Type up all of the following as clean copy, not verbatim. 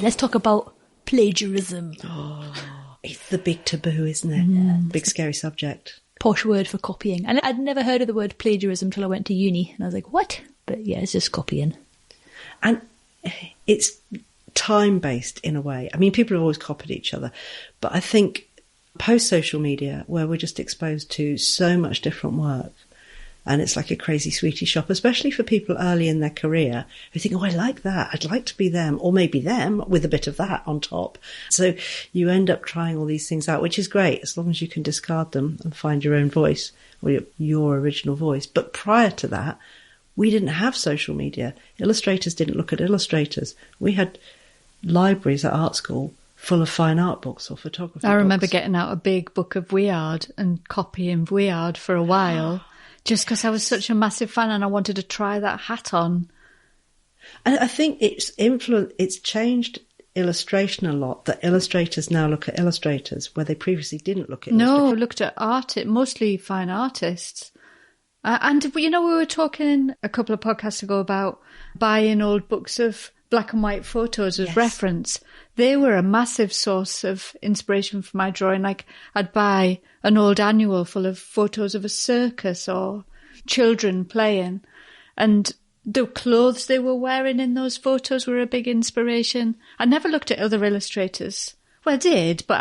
Let's talk about plagiarism. Oh, it's the big taboo, isn't it? Yeah. Big scary subject. Posh word for copying. And I'd never heard of the word plagiarism till I went to uni. And I was like, what? But yeah, it's just copying. And it's time-based in a way. I mean, people have always copied each other. But I think post-social media, where we're just exposed to so much different work, and it's like a crazy sweetie shop, especially for people early in their career who think, oh, I like that. I'd like to be them, or maybe them with a bit of that on top. So you end up trying all these things out, which is great as long as you can discard them and find your own voice or your original voice. But prior to that, we didn't have social media. Illustrators didn't look at illustrators. We had libraries at art school full of fine art books or photography I remember books. getting out a big book of Weird and copying Weird for a while. Just because I was such a massive fan and I wanted to try that hat on. And I think it's changed illustration a lot, that illustrators now look at illustrators where they previously didn't look at illustrators. No, looked at mostly fine artists. And, we were talking a couple of podcasts ago about buying old books of black and white photos as reference. They were a massive source of inspiration for my drawing. Like, I'd buy an old annual full of photos of a circus or children playing. And the clothes they were wearing in those photos were a big inspiration. I never looked at other illustrators. Well, I did, but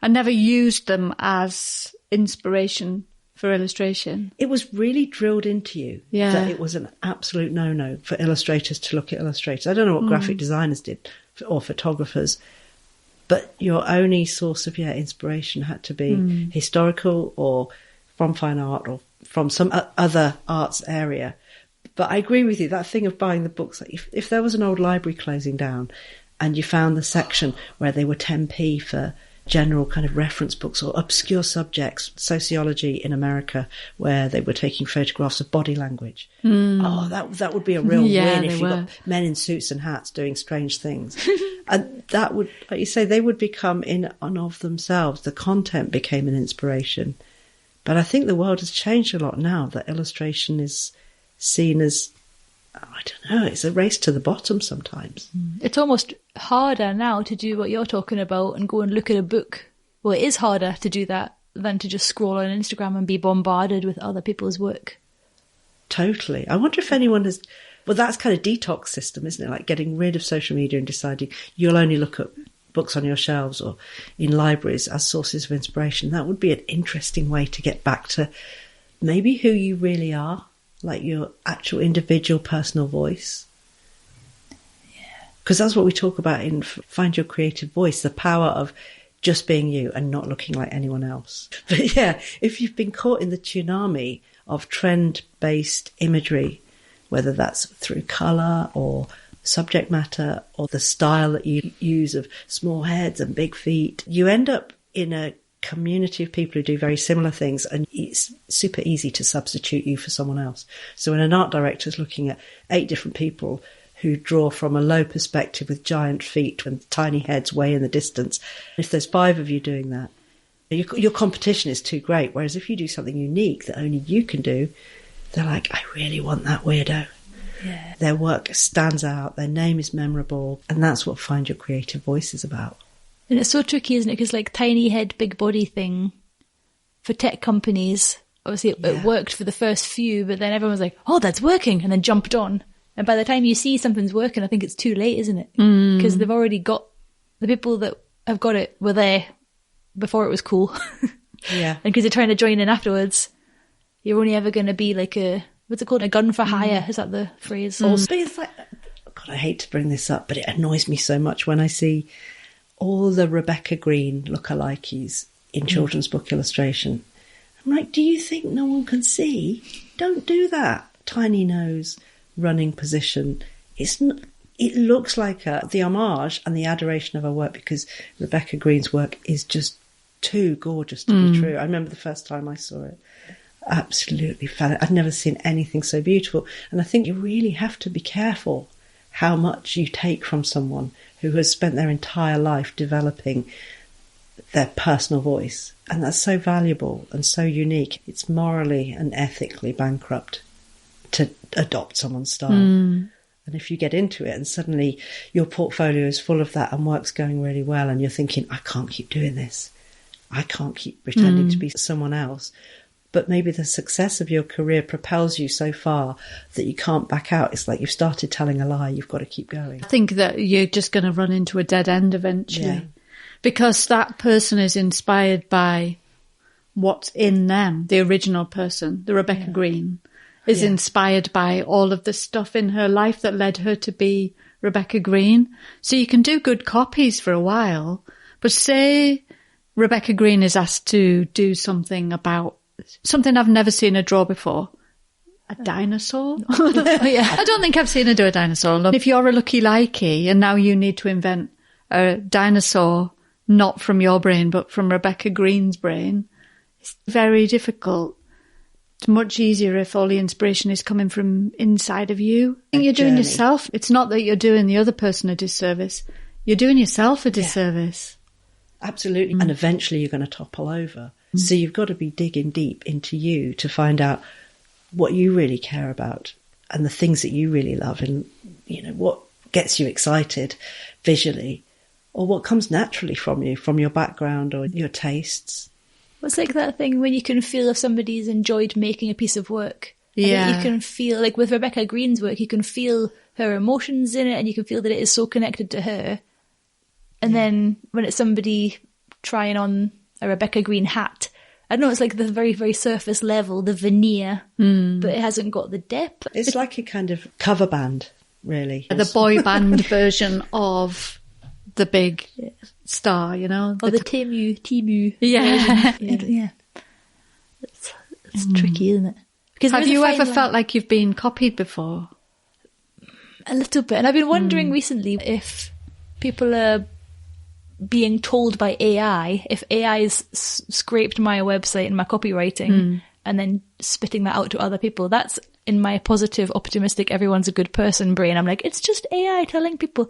I never used them as inspiration for illustration. It was really drilled into you that it was an absolute no-no for illustrators to look at illustrators. I don't know what graphic designers did or photographers, but your only source of inspiration had to be historical or from fine art or from some other arts area. But I agree with you, that thing of buying the books, like if there was an old library closing down and you found the section where they were 10p for general kind of reference books or obscure subjects, sociology in America, where they were taking photographs of body language. Oh, that would be a real win if you got men in suits and hats doing strange things. And that would, like you say, they would become in and of themselves. The content became an inspiration. But I think the world has changed a lot now, that illustration is seen as, I don't know, it's a race to the bottom sometimes. It's almost harder now to do what you're talking about and go and look at a book. Well, it is harder to do that than to just scroll on Instagram and be bombarded with other people's work. Totally. I wonder if anyone has... Well, that's kind of detox system, isn't it? Like getting rid of social media and deciding you'll only look at books on your shelves or in libraries as sources of inspiration. That would be an interesting way to get back to maybe who you really are, like your actual individual personal voice. Yeah. Because that's what we talk about in Find Your Creative Voice, the power of just being you and not looking like anyone else. But yeah, if you've been caught in the tsunami of trend-based imagery, whether that's through colour or subject matter or the style that you use of small heads and big feet, you end up in a community of people who do very similar things, and it's super easy to substitute you for someone else. So when an art director is looking at 8 different people who draw from a low perspective with giant feet and tiny heads way in the distance, if there's 5 of you doing that, your competition is too great. Whereas if you do something unique that only you can do, they're like, I really want that weirdo. Yeah. Their work stands out, their name is memorable, and that's what Find Your Creative Voice is about. And it's so tricky, isn't it? Because like tiny head, big body thing for tech companies, obviously it worked for the first few, but then everyone was like, oh, that's working, and then jumped on. And by the time you see something's working, I think it's too late, isn't it? Because they've already got, the people that have got it were there before it was cool. Yeah. And because they're trying to join in afterwards, you're only ever going to be like what's it called? A gun for hire. Is that the phrase? Also, it's like, God, I hate to bring this up, but it annoys me so much when I see all the Rebecca Green lookalikes in children's book illustration. I'm like, do you think no one can see? Don't do that. Tiny nose, running position. It's not, it looks like the homage and the adoration of her work, because Rebecca Green's work is just too gorgeous to be true. I remember the first time I saw it. Absolutely fell. I'd never seen anything so beautiful. And I think you really have to be careful how much you take from someone who has spent their entire life developing their personal voice. And that's so valuable and so unique. It's morally and ethically bankrupt to adopt someone's style. And if you get into it and suddenly your portfolio is full of that and work's going really well, and you're thinking, I can't keep doing this. I can't keep pretending to be someone else. But maybe the success of your career propels you so far that you can't back out. It's like you've started telling a lie. You've got to keep going. I think that you're just going to run into a dead end eventually. Yeah. Because that person is inspired by what's in them. The original person, the Rebecca Green, is inspired by all of the stuff in her life that led her to be Rebecca Green. So you can do good copies for a while, but say Rebecca Green is asked to do something about something I've never seen her draw before. A dinosaur? I don't think I've seen her do a dinosaur. Look, if you're a lucky likey and now you need to invent a dinosaur, not from your brain, but from Rebecca Green's brain, it's very difficult. It's much easier if all the inspiration is coming from inside of you. I think you're doing yourself. It's not that you're doing the other person a disservice. You're doing yourself a disservice. Absolutely. And eventually you're going to topple over. So you've got to be digging deep into you to find out what you really care about and the things that you really love, and, you know, what gets you excited visually, or what comes naturally from you, from your background or your tastes. It's like that thing when you can feel if somebody's enjoyed making a piece of work. Yeah. You can feel, like with Rebecca Green's work, you can feel her emotions in it, and you can feel that it is so connected to her. And then when it's somebody trying on a Rebecca Green hat, I know it's like the very, very surface level, the veneer, but it hasn't got the depth. It's like a kind of cover band, really. The boy band version of the big star, you know? Or the Temu. Yeah. Yeah. It's tricky, isn't it? Because have you ever felt like you've been copied before? A little bit. And I've been wondering recently if people are being told by AI, if AI has scraped my website and my copywriting and then spitting that out to other people. That's in my positive, optimistic, everyone's a good person brain. I'm like, it's just AI telling people,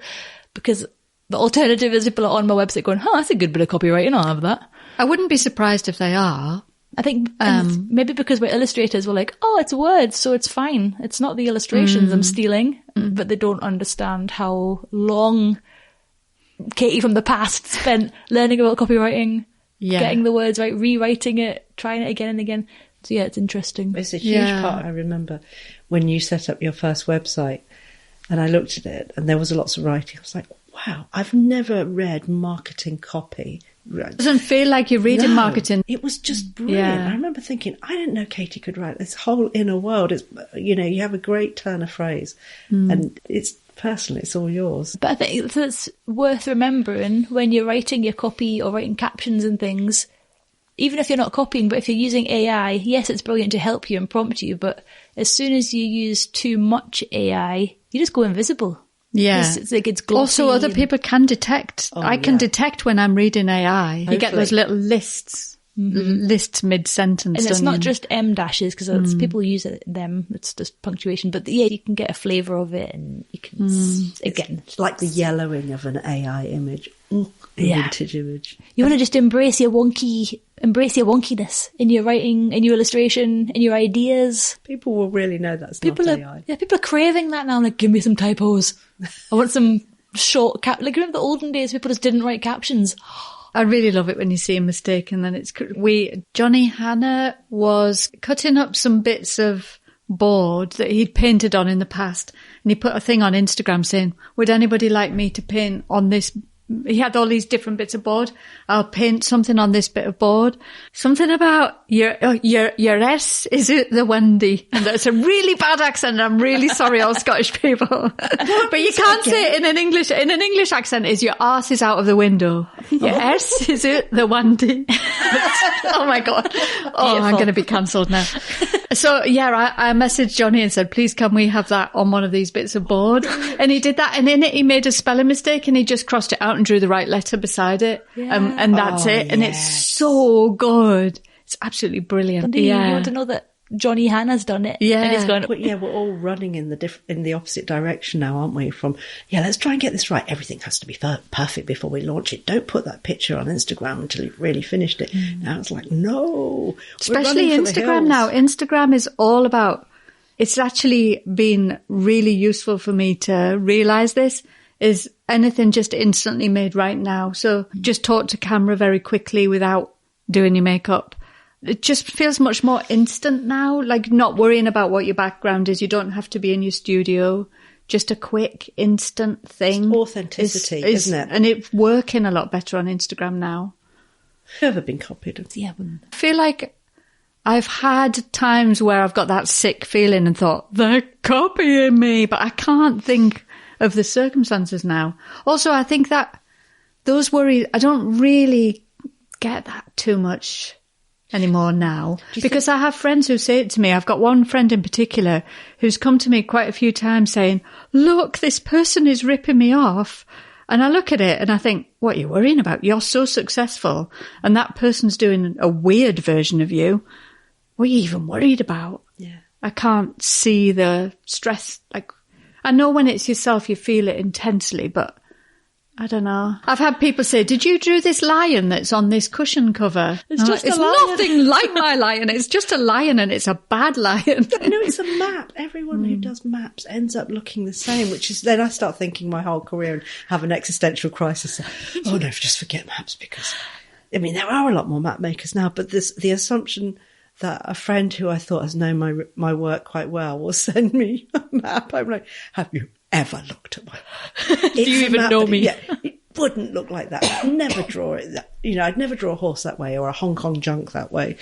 because the alternative is people are on my website going, that's a good bit of copywriting, I'll have that. I wouldn't be surprised if they are. I think maybe because we're illustrators, we're like, it's words, so it's fine. It's not the illustrations I'm stealing, but they don't understand how long Katie from the past spent learning about copywriting, getting the words right, rewriting it, trying it again and again. So yeah, it's interesting. It's a huge part. I remember when you set up your first website and I looked at it and there was lots of writing. I was like, wow, I've never read marketing copy. It doesn't feel like you're reading marketing. It was just brilliant. I remember thinking, I didn't know Katie could write this whole inner world. It's, you know, you have a great turn of phrase and it's personally, it's all yours. But I think that's worth remembering when you're writing your copy or writing captions and things, even if you're not copying, but if you're using AI, yes, it's brilliant to help you and prompt you, but as soon as you use too much AI, you just go invisible. Yeah. It's like it's glossy. Also, other people can detect. I can detect when I'm reading AI. Hopefully. You get those little lists mid-sentence. And it's not just M dashes, because people use them. It's just punctuation. But yeah, you can get a flavour of it, and you can, again. It's like the yellowing of an AI image. Vintage image. You want to just embrace your wonkiness in your writing, in your illustration, in your ideas. People will really know that's not AI. Yeah, people are craving that now. Like, give me some typos. I want some short like, remember the olden days, people just didn't write captions. I really love it when you see a mistake and then Johnny Hanna was cutting up some bits of board that he'd painted on in the past, and he put a thing on Instagram saying, would anybody like me to paint on this? He had all these different bits of board. I'll paint something on this bit of board. Something about your S, is it the Wendy? And that's a really bad accent, and I'm really sorry, all Scottish people. But you can't say it in an English accent, is your arse is out of the window. Your S, is it the Wendy? Oh my God. Oh, I'm going to be cancelled now. So, yeah, I messaged Johnny and said, please can we have that on one of these bits of board? And he did that. And in it, he made a spelling mistake and he just crossed it out and drew the right letter beside it. Yeah. And that's it. And it's so good. It's absolutely brilliant. And you want to know that Johnny Hannah's done it. Yeah. And he's gone, But yeah, we're all running in the opposite direction now, aren't we? From, let's try and get this right. Everything has to be perfect before we launch it. Don't put that picture on Instagram until you've really finished it. Now it's like, no. Especially Instagram now. Instagram is all about, it's actually been really useful for me to realise this, is anything just instantly made right now. So just talk to camera very quickly without doing your makeup. It just feels much more instant now, like not worrying about what your background is. You don't have to be in your studio. Just a quick, instant thing. It's authenticity, isn't it? And it's working a lot better on Instagram now. Never been copied. yeah, I feel like I've had times where I've got that sick feeling and thought, they're copying me, but I can't think of the circumstances now. Also, I think that those worries, I don't really get that too much anymore now, because I have friends who say it to me. I've got one friend in particular who's come to me quite a few times saying, look, this person is ripping me off. And I look at it and I think, what are you worrying about? You're so successful and that person's doing a weird version of you. What are you even worried about? Yeah. I can't see the stress. Like, I know when it's yourself, you feel it intensely, but I don't know. I've had people say, did you draw this lion that's on this cushion cover? It's just it's nothing like my lion. It's just a lion and it's a bad lion. No, it's a map. Everyone who does maps ends up looking the same, which is then I start thinking my whole career and have an existential crisis. Oh no, just forget maps, because I mean, there are a lot more map makers now, but the assumption that a friend who I thought has known my work quite well will send me a map. I'm like, have you ever looked at my... Do you even know me? Yeah, it wouldn't look like that. I'd never draw it. I'd never draw a horse that way or a Hong Kong junk that way.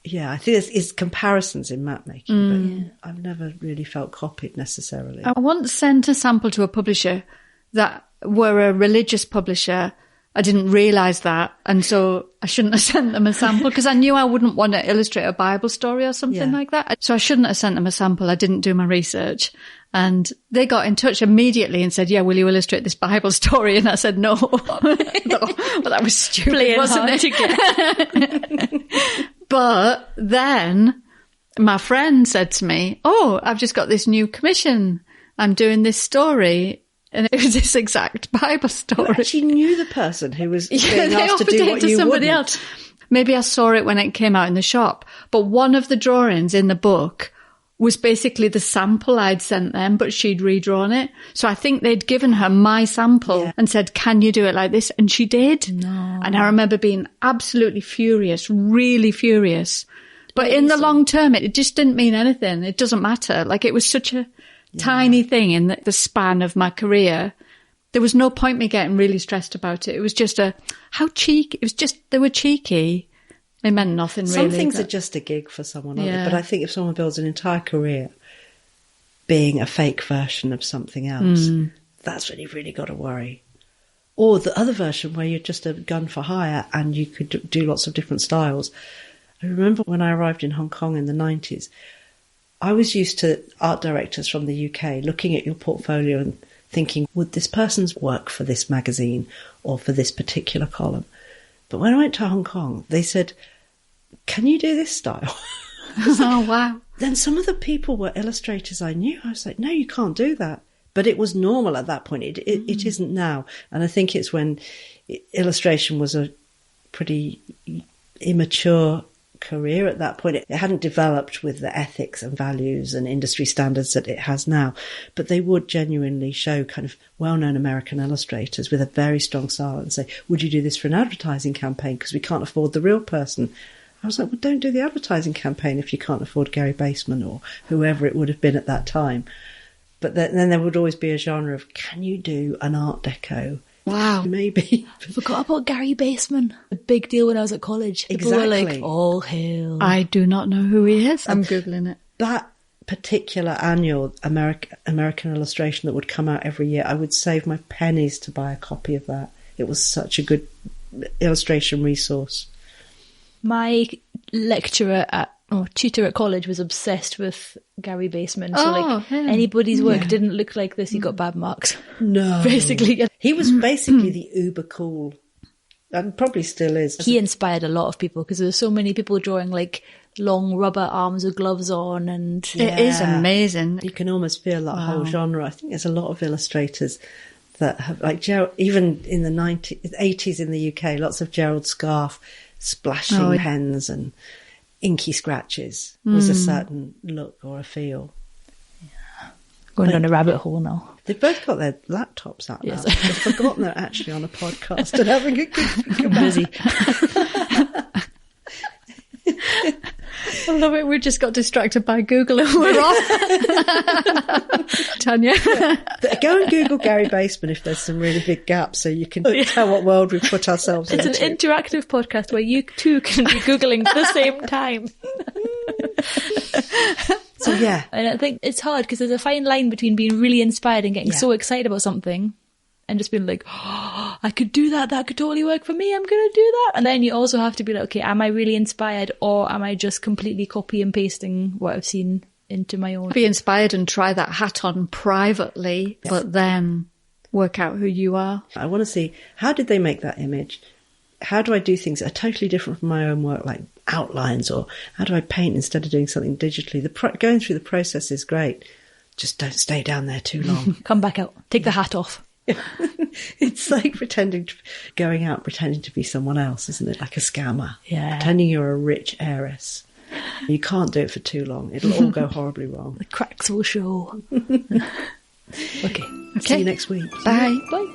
Yeah, I think it's comparisons in map making, but I've never really felt copied necessarily. I once sent a sample to a publisher that were a religious publisher. I didn't realise that, and so I shouldn't have sent them a sample because I knew I wouldn't want to illustrate a Bible story or something like that. So I shouldn't have sent them a sample. I didn't do my research. And they got in touch immediately and said, yeah, will you illustrate this Bible story? And I said, no. Well, that was stupid, wasn't it? But then my friend said to me, oh, I've just got this new commission. I'm doing this story. And it was this exact Bible story. You actually knew the person who was being asked to do what you somebody wouldn't. else. Maybe I saw it when it came out in the shop. But one of the drawings in the book was basically the sample I'd sent them, but she'd redrawn it. So I think they'd given her my sample and said, can you do it like this? And she did. No. And I remember being absolutely furious, really furious. But in the long term, it just didn't mean anything. It doesn't matter. Like, it was such a tiny thing in the span of my career. There was no point me getting really stressed about it. It was just how cheeky. It was just, they were cheeky. It meant nothing really. Some things are just a gig for someone, aren't they? But I think if someone builds an entire career being a fake version of something else, that's when you've really got to worry. Or the other version where you're just a gun for hire and you could do lots of different styles. I remember when I arrived in Hong Kong in the 90s, I was used to art directors from the UK looking at your portfolio and thinking, would this person's work for this magazine or for this particular column? But when I went to Hong Kong, they said, can you do this style? Oh, wow. Then some of the people were illustrators I knew. I was like, no, you can't do that. But it was normal at that point. It isn't now. And I think it's when illustration was a pretty immature career at that point. It hadn't developed with the ethics and values and industry standards that it has now. But they would genuinely show kind of well-known American illustrators with a very strong style and say, would you do this for an advertising campaign? Because we can't afford the real person. I was like, well, don't do the advertising campaign if you can't afford Gary Baseman or whoever it would have been at that time. But then there would always be a genre of, can you do an Art Deco? Wow. Maybe. I forgot about Gary Baseman. A big deal when I was at college. People were like, all hail. I do not know who he is. I'm Googling it. That particular annual American illustration that would come out every year, I would save my pennies to buy a copy of that. It was such a good illustration resource. My lecturer at tutor at college was obsessed with Gary Baseman. So him. anybody's work didn't look like this, he got bad marks. No. Basically. He was basically the uber cool, and probably still is. He inspired a lot of people because there's so many people drawing like long rubber arms with gloves on, and it is amazing. You can almost feel that whole genre. I think there's a lot of illustrators that have, like Gerald, even in the 80s in the UK, lots of Gerald Scarfe splashing pens and inky scratches was a certain look or a feel. Going down a rabbit hole now. They've both got their laptops out now. They've forgotten they're actually on a podcast and having a good think about busy. I love it. We just got distracted by Google and we're off. Tanya. Go and Google Gary Baseman if there's some really big gaps so you can tell what world we've put ourselves into. It's an interactive podcast where you too can be Googling at the same time. So yeah. And I think it's hard because there's a fine line between being really inspired and getting so excited about something and just being like, oh, I could do that. That could totally work for me. I'm going to do that. And then you also have to be like, okay, am I really inspired or am I just completely copy and pasting what I've seen into my own? Be inspired and try that hat on privately, but then work out who you are. I want to see, how did they make that image? How do I do things that are totally different from my own work, like outlines, or how do I paint instead of doing something digitally? Mm-hmm. Going through the process is great. Just don't stay down there too long. Come back out. Take the hat off. It's like going out pretending to be someone else, isn't it? Like a scammer. Yeah. Pretending you're a rich heiress. You can't do it for too long. It'll all go horribly wrong. The cracks will show. Okay. See you next week. Bye. Bye.